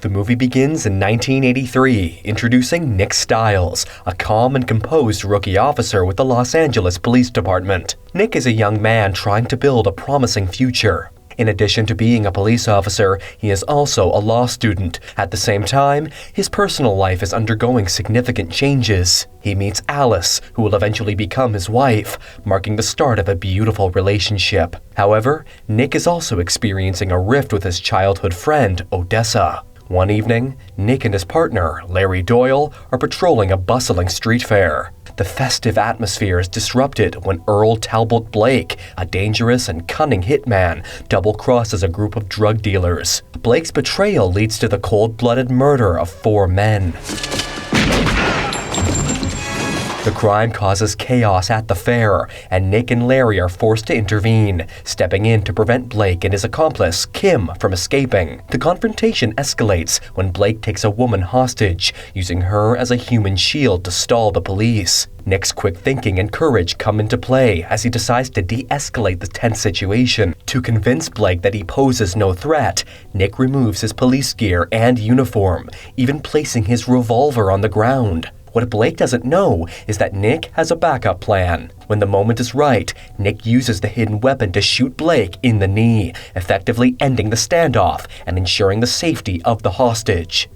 The movie begins in 1983, introducing Nick Stiles, a calm and composed rookie officer with the Los Angeles Police Department. Nick is a young man trying to build a promising future. In addition to being a police officer, he is also a law student. At the same time, his personal life is undergoing significant changes. He meets Alice, who will eventually become his wife, marking the start of a beautiful relationship. However, Nick is also experiencing a rift with his childhood friend, Odessa. One evening, Nick and his partner, Larry Doyle, are patrolling a bustling street fair. The festive atmosphere is disrupted when Earl Talbot Blake, a dangerous and cunning hitman, double-crosses a group of drug dealers. Blake's betrayal leads to the cold-blooded murder of 4 men. The crime causes chaos at the fair, and Nick and Larry are forced to intervene, stepping in to prevent Blake and his accomplice, Kim, from escaping. The confrontation escalates when Blake takes a woman hostage, using her as a human shield to stall the police. Nick's quick thinking and courage come into play as he decides to de-escalate the tense situation. To convince Blake that he poses no threat, Nick removes his police gear and uniform, even placing his revolver on the ground. What Blake doesn't know is that Nick has a backup plan. When the moment is right, Nick uses the hidden weapon to shoot Blake in the knee, effectively ending the standoff and ensuring the safety of the hostage.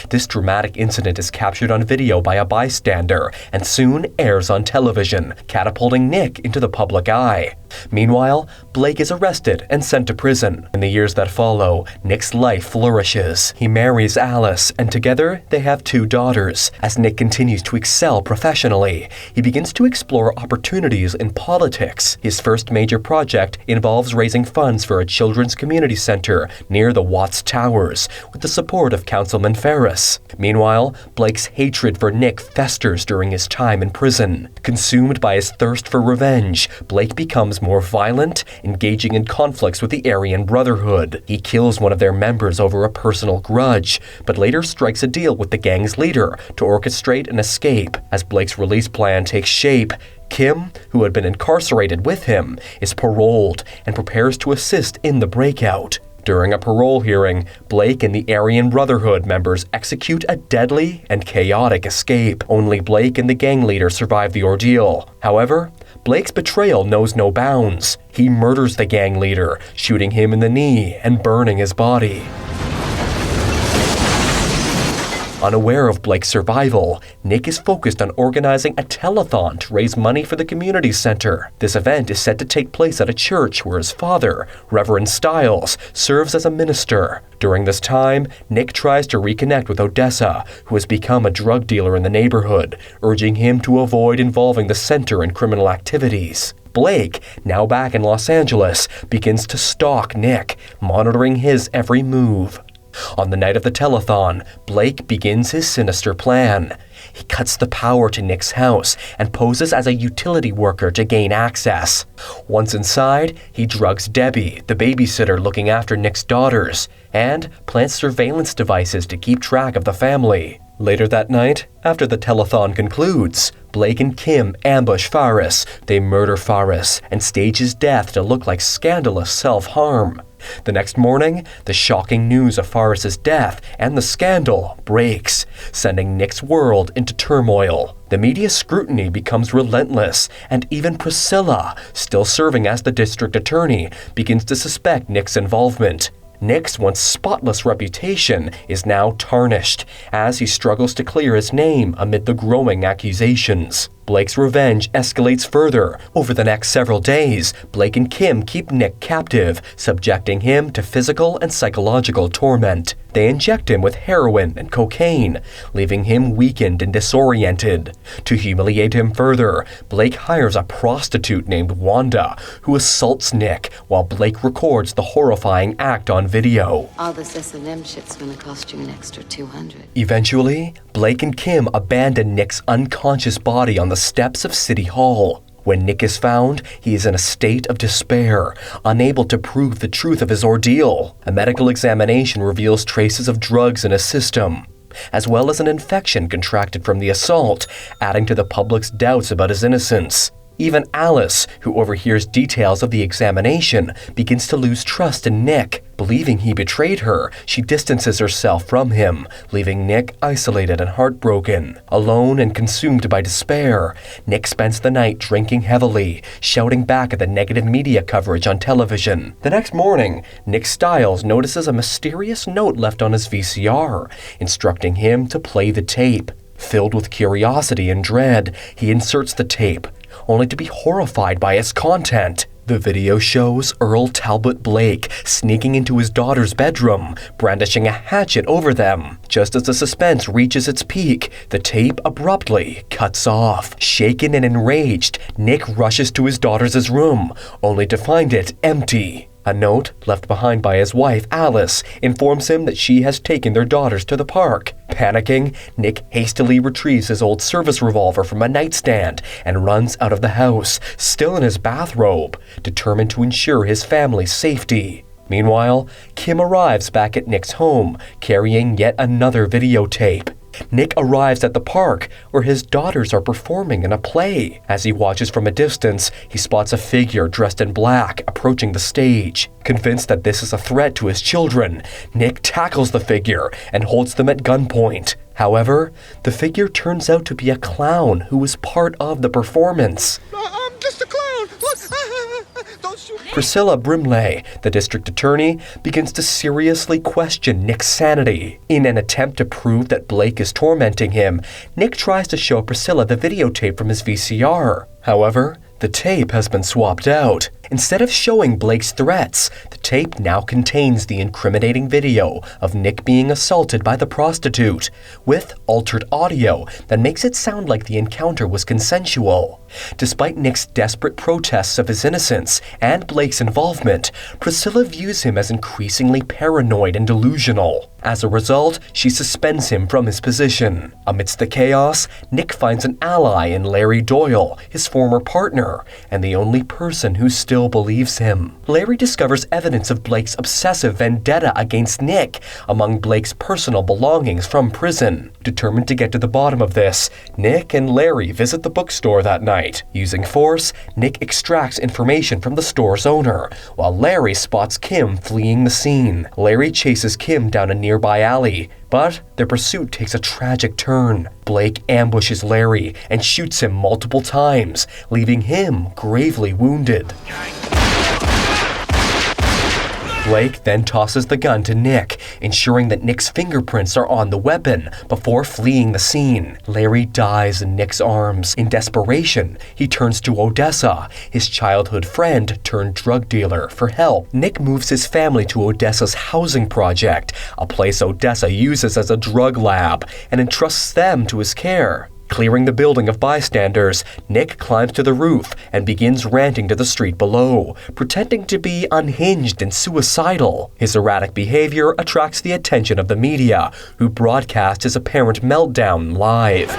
This dramatic incident is captured on video by a bystander and soon airs on television, catapulting Nick into the public eye. Meanwhile, Blake is arrested and sent to prison. In the years that follow, Nick's life flourishes. He marries Alice, and together they have 2 daughters. As Nick continues to excel professionally, he begins to explore opportunities in politics. His first major project involves raising funds for a children's community center near the Watts Towers, with the support of Councilman Ferris. Meanwhile, Blake's hatred for Nick festers during his time in prison. Consumed by his thirst for revenge, Blake becomes more violent, engaging in conflicts with the Aryan Brotherhood. He kills one of their members over a personal grudge, but later strikes a deal with the gang's leader to orchestrate an escape. As Blake's release plan takes shape, Kim, who had been incarcerated with him, is paroled and prepares to assist in the breakout. During a parole hearing, Blake and the Aryan Brotherhood members execute a deadly and chaotic escape. Only Blake and the gang leader survive the ordeal. However, Blake's betrayal knows no bounds. He murders the gang leader, shooting him in the knee and burning his body. Unaware of Blake's survival, Nick is focused on organizing a telethon to raise money for the community center. This event is set to take place at a church where his father, Reverend Stiles, serves as a minister. During this time, Nick tries to reconnect with Odessa, who has become a drug dealer in the neighborhood, urging him to avoid involving the center in criminal activities. Blake, now back in Los Angeles, begins to stalk Nick, monitoring his every move. On the night of the telethon, Blake begins his sinister plan. He cuts the power to Nick's house and poses as a utility worker to gain access. Once inside, he drugs Debbie, the babysitter looking after Nick's daughters, and plants surveillance devices to keep track of the family. Later that night, after the telethon concludes, Blake and Kim ambush Faris. They murder Faris and stage his death to look like scandalous self-harm. The next morning, the shocking news of Faris's death and the scandal breaks, sending Nick's world into turmoil. The media's scrutiny becomes relentless, and even Priscilla, still serving as the district attorney, begins to suspect Nick's involvement. Nick's once spotless reputation is now tarnished, as he struggles to clear his name amid the growing accusations. Blake's revenge escalates further. Over the next several days, Blake and Kim keep Nick captive, subjecting him to physical and psychological torment. They inject him with heroin and cocaine, leaving him weakened and disoriented. To humiliate him further, Blake hires a prostitute named Wanda, who assaults Nick while Blake records the horrifying act on video. All this S&M shit's gonna cost you an extra $200. Eventually, Blake and Kim abandon Nick's unconscious body on the steps of City Hall. When Nick is found, he is in a state of despair, unable to prove the truth of his ordeal. A medical examination reveals traces of drugs in his system, as well as an infection contracted from the assault, adding to the public's doubts about his innocence. Even Alice, who overhears details of the examination, begins to lose trust in Nick. Believing he betrayed her, she distances herself from him, leaving Nick isolated and heartbroken. Alone and consumed by despair, Nick spends the night drinking heavily, shouting back at the negative media coverage on television. The next morning, Nick Stiles notices a mysterious note left on his VCR, instructing him to play the tape. Filled with curiosity and dread, he inserts the tape, only to be horrified by its content. The video shows Earl Talbot Blake sneaking into his daughter's bedroom, brandishing a hatchet over them. Just as the suspense reaches its peak, the tape abruptly cuts off. Shaken and enraged, Nick rushes to his daughter's room, only to find it empty. A note, left behind by his wife, Alice, informs him that she has taken their daughters to the park. Panicking, Nick hastily retrieves his old service revolver from a nightstand and runs out of the house, still in his bathrobe, determined to ensure his family's safety. Meanwhile, Kim arrives back at Nick's home, carrying yet another videotape. Nick arrives at the park, where his daughters are performing in a play. As he watches from a distance, he spots a figure dressed in black approaching the stage. Convinced that this is a threat to his children, Nick tackles the figure and holds them at gunpoint. However, the figure turns out to be a clown who was part of the performance. I'm just a clown! Look! Don't shoot! Priscilla Brimley, the district attorney, begins to seriously question Nick's sanity. In an attempt to prove that Blake is tormenting him, Nick tries to show Priscilla the videotape from his VCR. However, the tape has been swapped out. Instead of showing Blake's threats, the tape now contains the incriminating video of Nick being assaulted by the prostitute, with altered audio that makes it sound like the encounter was consensual. Despite Nick's desperate protests of his innocence and Blake's involvement, Priscilla views him as increasingly paranoid and delusional. As a result, she suspends him from his position. Amidst the chaos, Nick finds an ally in Larry Doyle, his former partner, and the only person who still believes him. Larry discovers evidence of Blake's obsessive vendetta against Nick among Blake's personal belongings from prison. Determined to get to the bottom of this, Nick and Larry visit the bookstore that night. Using force, Nick extracts information from the store's owner, while Larry spots Kim fleeing the scene. Larry chases Kim down a nearby alley, but their pursuit takes a tragic turn. Blake ambushes Larry and shoots him multiple times, leaving him gravely wounded. Blake then tosses the gun to Nick, ensuring that Nick's fingerprints are on the weapon before fleeing the scene. Larry dies in Nick's arms. In desperation, he turns to Odessa, his childhood friend turned drug dealer, for help. Nick moves his family to Odessa's housing project, a place Odessa uses as a drug lab, and entrusts them to his care. Clearing the building of bystanders, Nick climbs to the roof and begins ranting to the street below, pretending to be unhinged and suicidal. His erratic behavior attracts the attention of the media, who broadcast his apparent meltdown live.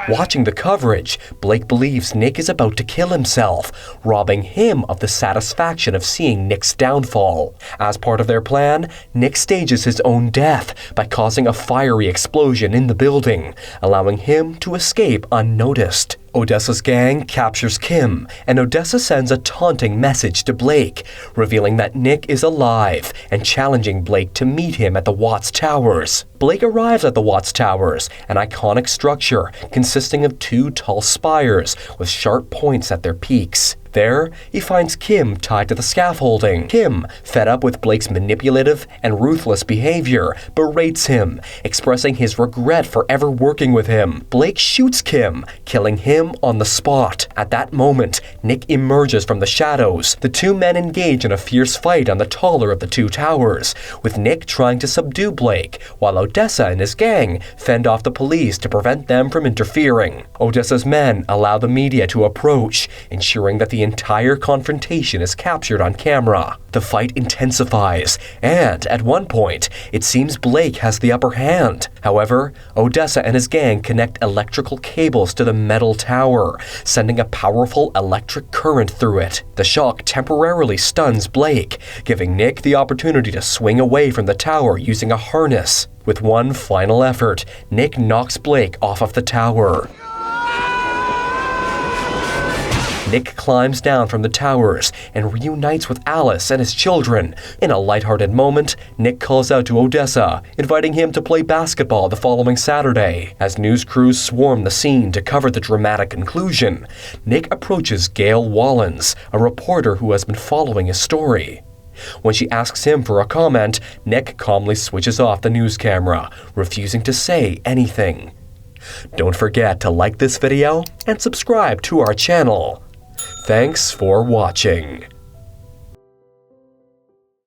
Watching the coverage, Blake believes Nick is about to kill himself, robbing him of the satisfaction of seeing Nick's downfall. As part of their plan, Nick stages his own death by causing a fiery explosion in the building, allowing him to escape unnoticed. Odessa's gang captures Kim, and Odessa sends a taunting message to Blake, revealing that Nick is alive and challenging Blake to meet him at the Watts Towers. Blake arrives at the Watts Towers, an iconic structure consisting of two tall spires with sharp points at their peaks. There, he finds Kim tied to the scaffolding. Kim, fed up with Blake's manipulative and ruthless behavior, berates him, expressing his regret for ever working with him. Blake shoots Kim, killing him on the spot. At that moment, Nick emerges from the shadows. The two men engage in a fierce fight on the taller of the two towers, with Nick trying to subdue Blake, while Odessa and his gang fend off the police to prevent them from interfering. Odessa's men allow the media to approach, ensuring that the entire confrontation is captured on camera. The fight intensifies, and at one point, it seems Blake has the upper hand. However, Odessa and his gang connect electrical cables to the metal tower, sending a powerful electric current through it. The shock temporarily stuns Blake, giving Nick the opportunity to swing away from the tower using a harness. With one final effort, Nick knocks Blake off of the tower. Nick climbs down from the towers and reunites with Alice and his children. In a lighthearted moment, Nick calls out to Odessa, inviting him to play basketball the following Saturday. As news crews swarm the scene to cover the dramatic conclusion, Nick approaches Gail Wallens, a reporter who has been following his story. When she asks him for a comment, Nick calmly switches off the news camera, refusing to say anything. Don't forget to like this video and subscribe to our channel. Thanks for watching.